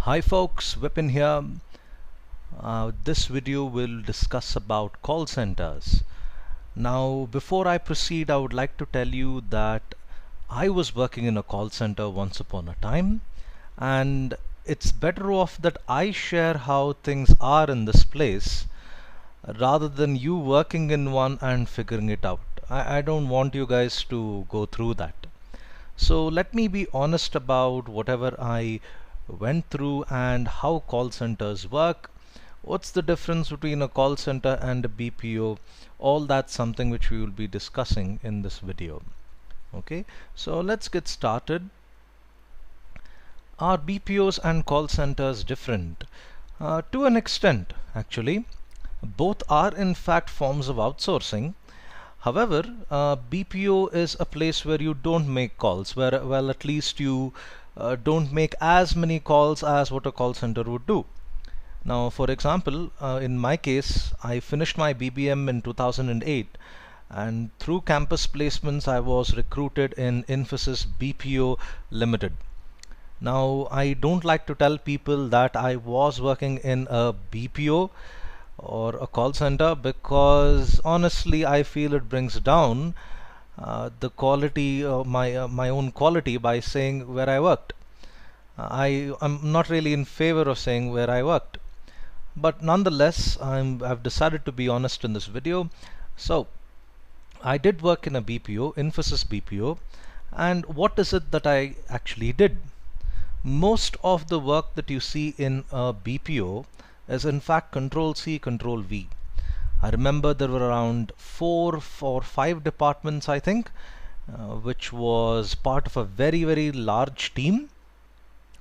Hi folks, Vipin here. This video will discuss about call centers. Now, before I proceed, I would like to tell you that I was working in a call center once upon a time, and it's better off that I share how things are in this place rather than you working in one and figuring it out. I don't want you guys to go through that. So let me be honest about whatever I went through and how call centers work. What's the difference between a call center and a BPO? All that's something which we will be discussing in this video. Okay, so let's get started. Are BPOs and call centers different? To an extent, actually. Both are in fact forms of outsourcing. However, BPO is a place where you don't make calls, where, well, at least you don't make as many calls as what a call center would do. Now, for example, in my case, I finished my BBM in 2008, and through campus placements, I was recruited in Infosys BPO Limited. Now, I don't like to tell people that I was working in a BPO or a call center because honestly I feel it brings down the quality of my own quality by saying where I worked. I'm not really in favor of saying where I worked, but nonetheless I've decided to be honest in this video. So I did work in a BPO, Infosys BPO, and what is it that I actually did? Most of the work that you see in a BPO is in fact Control C, Control V. I remember there were around 4 or 5 departments, I think, which was part of a very large team.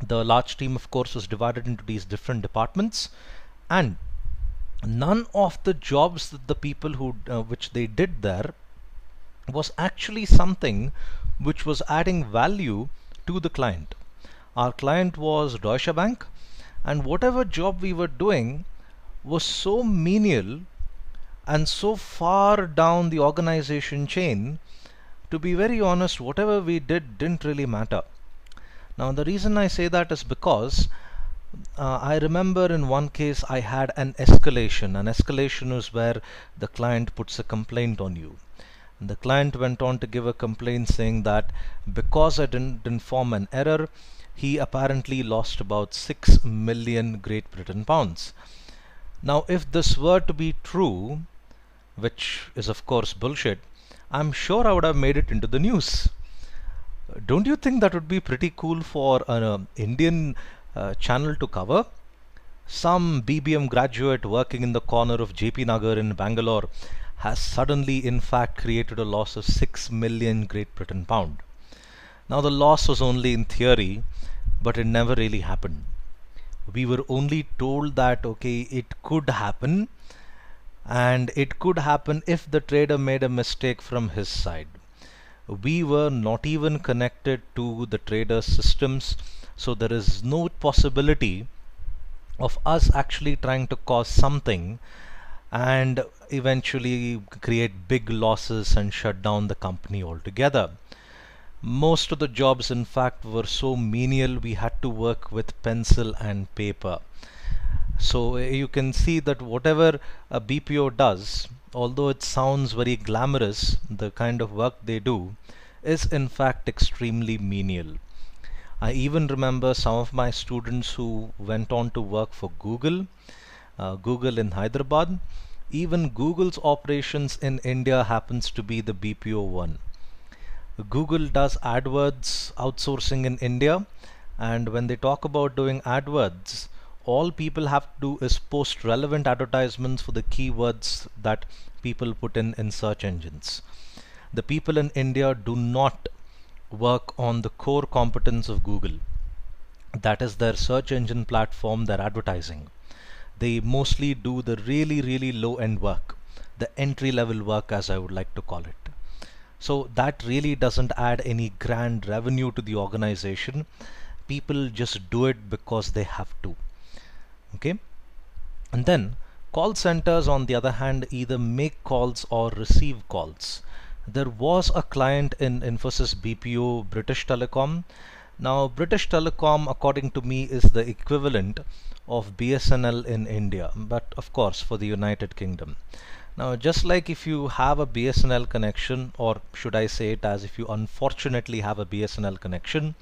The large team, of course, was divided into these different departments, and none of the jobs that the people who which they did there was actually something which was adding value to the client. Our client was Deutsche Bank, and whatever job we were doing was so menial and so far down the organization chain. To be very honest, whatever we did didn't really matter. Now, the reason I say that is because I remember in one case I had an escalation. An escalation is where the client puts a complaint on you. And the client went on to give a complaint saying that because I didn't inform an error, he apparently lost about 6 million Great Britain pounds. Now, if this were to be true, which is of course bullshit, I'm sure I would have made it into the news. Don't you think that would be pretty cool for an Indian channel to cover? Some BBM graduate working in the corner of JP Nagar in Bangalore has suddenly in fact created a loss of 6 million Great Britain pound. Now, the loss was only in theory, but it never really happened. We were only told that okay, it could happen, and it could happen if the trader made a mistake from his side. We were not even connected to the trader's systems, so there is no possibility of us actually trying to cause something and eventually create big losses and shut down the company altogether. Most of the jobs in fact were so menial we had to work with pencil and paper. So you can see that whatever a BPO does, although it sounds very glamorous, the kind of work they do is in fact extremely menial. I even remember some of my students who went on to work for Google, Google in Hyderabad. Even Google's operations in India happens to be the BPO one. Google does AdWords outsourcing in India, and when they talk about doing AdWords, all people have to do is post relevant advertisements for the keywords that people put in search engines. The people in India do not work on the core competence of Google. That is their search engine platform, their advertising. They mostly do the really low end work, the entry level work as I would like to call it. So that really doesn't add any grand revenue to the organization. People just do it because they have to. Okay, and then call centers on the other hand either make calls or receive calls. There was a client in Infosys BPO, British Telecom. Now, British Telecom, according to me, is the equivalent of BSNL in India, but of course for the United Kingdom. Now, just like if you have a BSNL connection, or should I say it as if you unfortunately have a BSNL connection,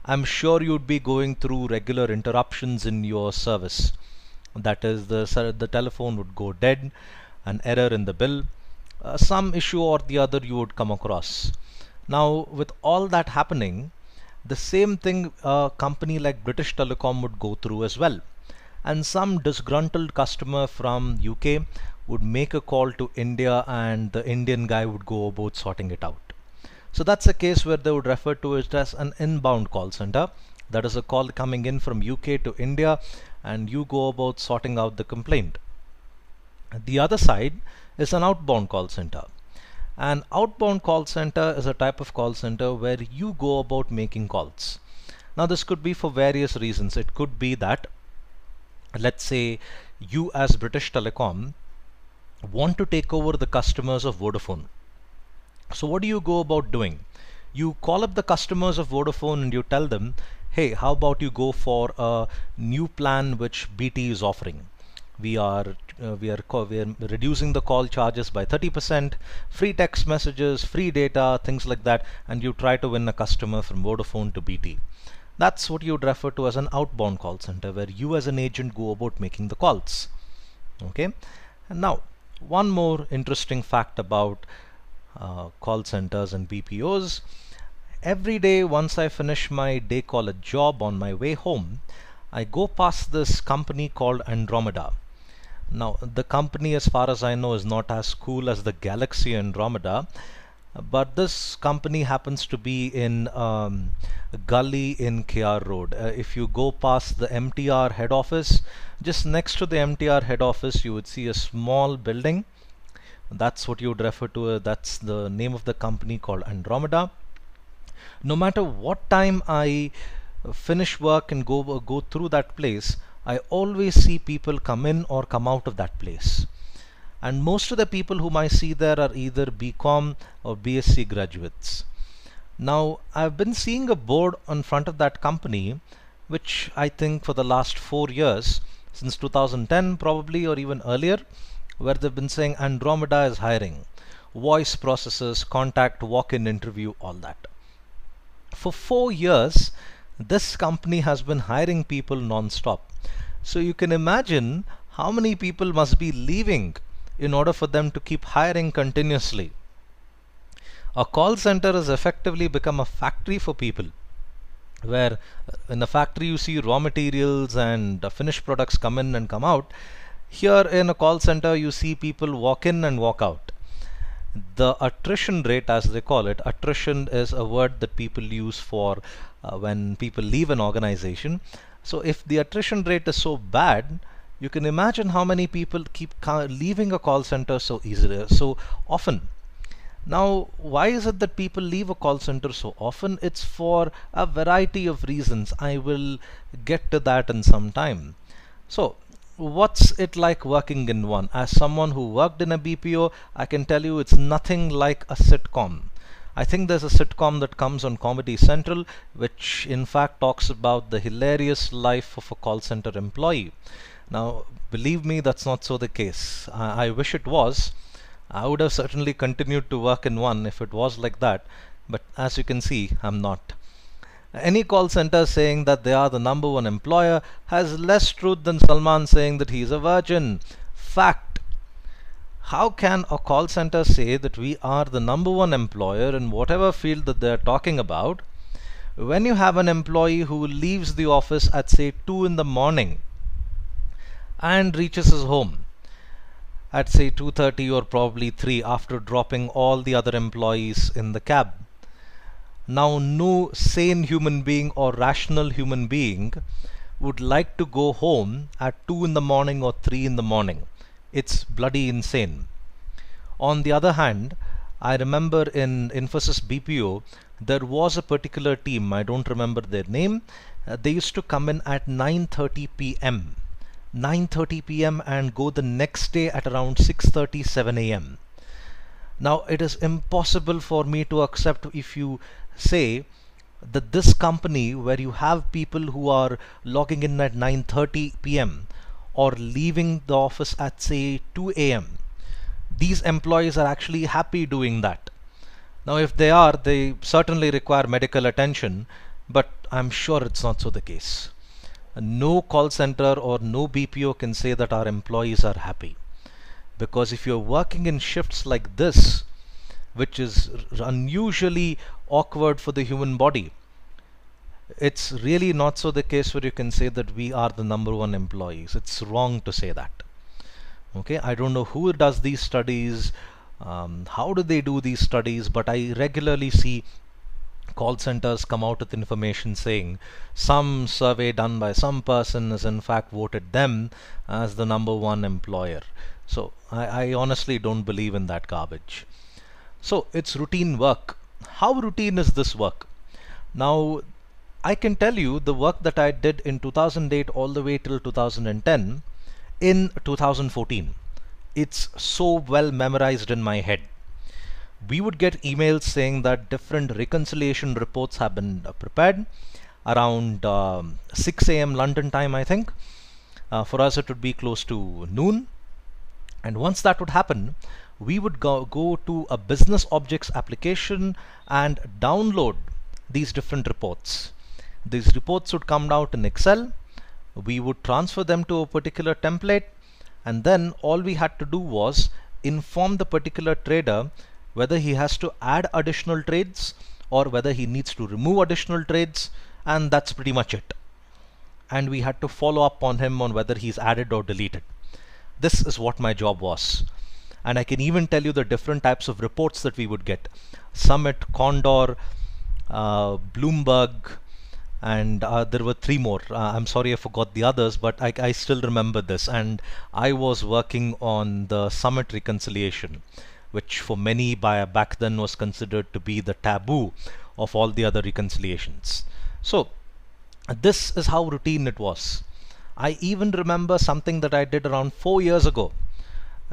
I'm sure you'd be going through regular interruptions in your service. That is, the telephone would go dead, an error in the bill, some issue or the other you would come across. Now, with all that happening, the same thing a company like British Telecom would go through as well. And some disgruntled customer from UK would make a call to India, and the Indian guy would go about sorting it out. So that's a case where they would refer to it as an inbound call center. That is a call coming in from UK to India, and you go about sorting out the complaint. The other side is an outbound call center. An outbound call center is a type of call center where you go about making calls. Now, this could be for various reasons. It could be that, let's say, you as British Telecom want to take over the customers of Vodafone. So what do you go about doing? You call up the customers of Vodafone and you tell them, hey, how about you go for a new plan which BT is offering? We are reducing the call charges by 30%, free text messages, free data, things like that, and you try to win a customer from Vodafone to BT. That's what you would refer to as an outbound call center, where you as an agent go about making the calls. Okay, and now one more interesting fact about call centers and BPOs. Every day once I finish my day college job, on my way home, I go past this company called Andromeda. Now, the company, as far as I know, is not as cool as the Galaxy Andromeda, but this company happens to be in a gully in KR Road. If you go past the MTR head office, just next to the MTR head office, you would see a small building. That's what you would refer to. That's the name of the company, called Andromeda. No matter what time I finish work and go through that place, I always see people come in or come out of that place. And most of the people whom I see there are either BCom or BSc graduates. Now, I've been seeing a board in front of that company, which I think for the last 4 years, since 2010 probably, or even earlier, where they've been saying Andromeda is hiring. Voice processes, contact, walk-in interview, all that. For 4 years, this company has been hiring people non-stop. So you can imagine how many people must be leaving in order for them to keep hiring continuously. A call center has effectively become a factory for people, where in a factory you see raw materials and finished products come in and come out. Here in a call center you see people walk in and walk out. The attrition rate, as they call it, attrition is a word that people use for when people leave an organization. So if the attrition rate is so bad, you can imagine how many people keep leaving a call center so easily, so often. Now, why is it that people leave a call center so often? It's for a variety of reasons. I will get to that in some time. So, what's it like working in one? As someone who worked in a BPO, I can tell you it's nothing like a sitcom. I think there's a sitcom that comes on Comedy Central, which in fact talks about the hilarious life of a call center employee. Now, believe me, that's not so the case. I wish it was. I would have certainly continued to work in one if it was like that, but as you can see, I'm not. Any call center saying that they are the #1 employer has less truth than Salman saying that he's a virgin. Fact. How can a call center say that we are the #1 employer in whatever field that they're talking about, when you have an employee who leaves the office at say 2 in the morning and reaches his home at say 2:30 or probably 3 after dropping all the other employees in the cab? Now, no sane human being or rational human being would like to go home at 2 in the morning or 3 in the morning. It's bloody insane. On the other hand, I remember in Infosys BPO, there was a particular team, I don't remember their name, they used to come in at 9:30 p.m. 9:30 p.m. and go the next day at around 6:30, 7 a.m. Now, it is impossible for me to accept if you say that this company where you have people who are logging in at 9:30 p.m. or leaving the office at say 2 a.m., these employees are actually happy doing that. Now if they are, they certainly require medical attention, but I'm sure it's not so the case. No call center or no BPO can say that our employees are happy, because if you're working in shifts like this, which is unusually awkward for the human body, it's really not so the case where you can say that we are the number one employees. It's wrong to say that. Okay, I don't know who does these studies, how do they do these studies, but I regularly see call centers come out with information saying some survey done by some person has in fact voted them as the number one employer. So I honestly don't believe in that garbage. So it's routine work. How routine is this work? Now, I can tell you the work that I did in 2008 all the way till 2010 in 2014. It's so well memorized in my head. We would get emails saying that different reconciliation reports have been prepared around 6 a.m. London time, I think. For us, it would be close to noon. And once that would happen, we would go to a business objects application and download these different reports. These reports would come out in Excel. We would transfer them to a particular template, and then all we had to do was inform the particular trader whether he has to add additional trades or whether he needs to remove additional trades, and that's pretty much it. And we had to follow up on him on whether he's added or deleted. This is what my job was. And I can even tell you the different types of reports that we would get. Summit, Condor, Bloomberg, and there were three more. I'm sorry I forgot the others, but I still remember this. And I was working on the Summit reconciliation, which for many back then was considered to be the taboo of all the other reconciliations. So this is how routine it was. I even remember something that I did around 4 years ago.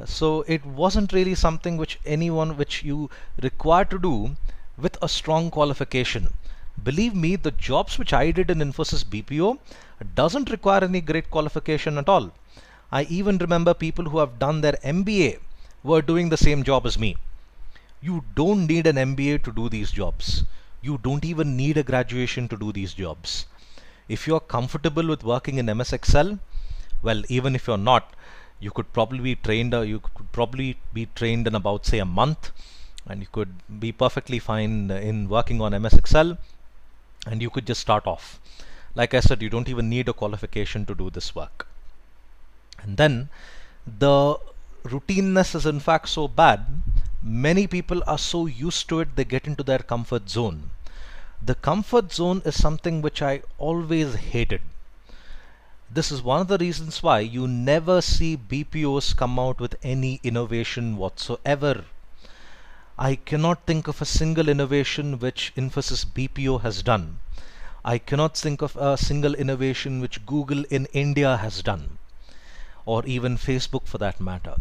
So it wasn't really something which you require to do with a strong qualification. Believe me, the jobs which I did in Infosys BPO doesn't require any great qualification at all. I even remember people who have done their MBA were doing the same job as me. You don't need an MBA to do these jobs. You don't even need a graduation to do these jobs. If you're comfortable with working in MS Excel, well, even if you're not, you could probably be trained in about say a month, and you could be perfectly fine in working on MS Excel, and you could just start off. Like I said, you don't even need a qualification to do this work. And then the routineness is in fact so bad, many people are so used to it they get into their comfort zone. The comfort zone is something which I always hated. This is one of the reasons why you never see BPOs come out with any innovation whatsoever. I cannot think of a single innovation which Infosys BPO has done. I cannot think of a single innovation which Google in India has done, or even Facebook for that matter.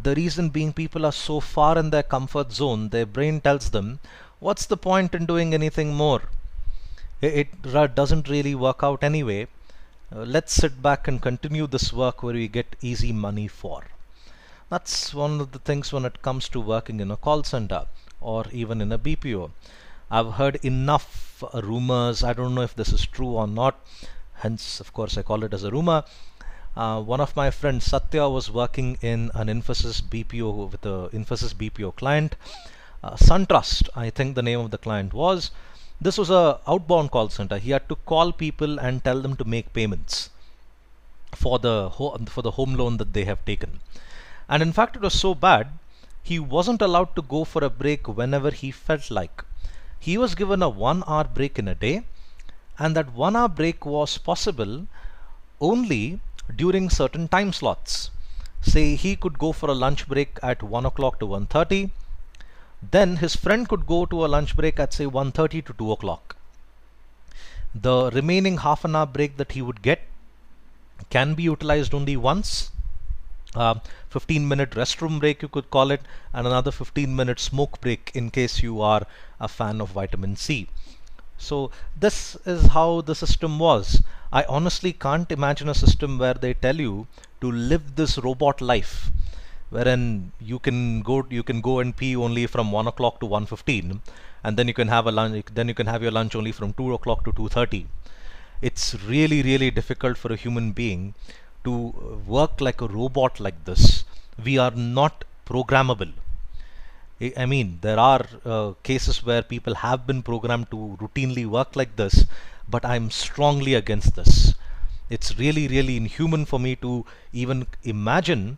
The reason being, people are so far in their comfort zone, their brain tells them, what's the point in doing anything more? It doesn't really work out anyway. Let's sit back and continue this work where we get easy money for. That's one of the things when it comes to working in a call center or even in a BPO. I've heard enough rumors. I don't know if this is true or not. Hence, of course, I call it as a rumor. One of my friends, Satya, was working in an Infosys BPO with a Infosys BPO client. SunTrust, I think the name of the client was. This was a outbound call center. He had to call people and tell them to make payments for the home loan that they have taken. And in fact, it was so bad, he wasn't allowed to go for a break whenever he felt like. He was given a 1-hour break in a day, and that 1-hour break was possible only during certain time slots. Say he could go for a lunch break at 1 o'clock to 1:30. Then his friend could go to a lunch break at say 1:30 to 2 o'clock. The remaining half an hour break that he would get can be utilized only once. 15-minute restroom break, you could call it, and another 15-minute smoke break in case you are a fan of vitamin C. So this is how the system was. I honestly can't imagine a system where they tell you to live this robot life, wherein you can go and pee only from 1 o'clock to 1:15, and then you can have a lunch, then you can have your lunch only from 2 o'clock to 2:30. It's really, really difficult for a human being to work like a robot like this. We are not programmable. I mean, there are cases where people have been programmed to routinely work like this, but I'm strongly against this. It's really, really inhuman for me to even imagine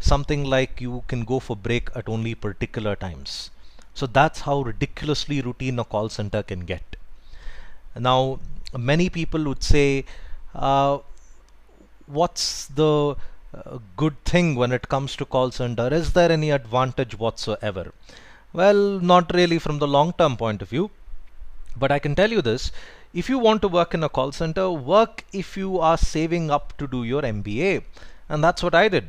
something like you can go for break at only particular times. So that's how ridiculously routine a call center can get. Now, many people would say, uh, what's the good thing when it comes to call center? Is there any advantage whatsoever? Well, not really from the long term point of view, but I can tell you this. If you want to work in a call center, work if you are saving up to do your MBA. And that's what I did.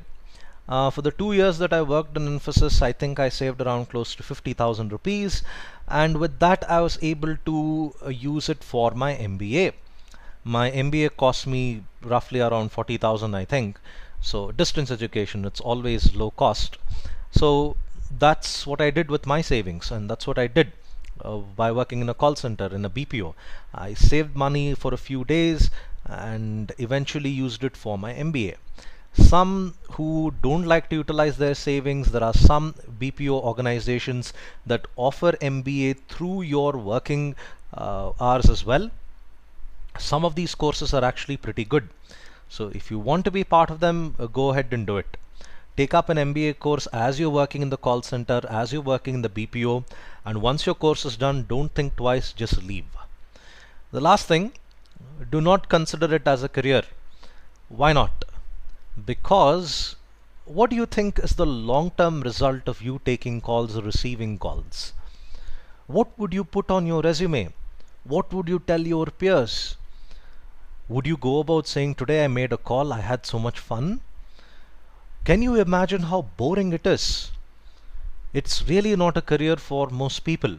For the 2 years that I worked in Infosys, I think I saved around close to 50,000 rupees. And with that, I was able to use it for my MBA. My MBA cost me roughly around 40,000, I think. So distance education, it's always low cost. So that's what I did with my savings, and that's what I did by working in a call center in a BPO. I saved money for a few days and eventually used it for my MBA. Some who don't like to utilize their savings, there are some BPO organizations that offer MBA through your working hours as well. Some of these courses are actually pretty good. So if you want to be part of them, go ahead and do it. Take up an MBA course as you're working in the call center, as you're working in the BPO, and once your course is done, don't think twice, just leave. The last thing, do not consider it as a career. Why not? Because what do you think is the long-term result of you taking calls or receiving calls? What would you put on your resume? What would you tell your peers? Would you go about saying, today I made a call, I had so much fun? Can you imagine how boring it is? It's really not a career for most people.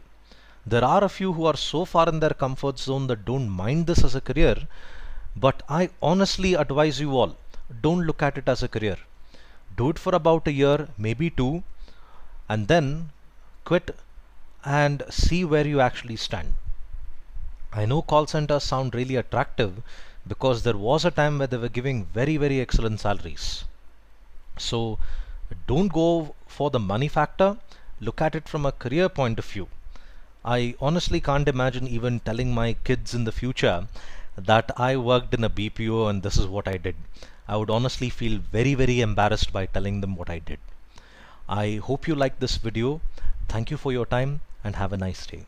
There are a few who are so far in their comfort zone that don't mind this as a career, but I honestly advise you all, don't look at it as a career. Do it for about a year, maybe two, and then quit and see where you actually stand. I know call centers sound really attractive because there was a time where they were giving very, very excellent salaries. So don't go for the money factor, look at it from a career point of view. I honestly can't imagine even telling my kids in the future that I worked in a BPO and this is what I did. I would honestly feel very, very embarrassed by telling them what I did. I hope you liked this video. Thank you for your time and have a nice day.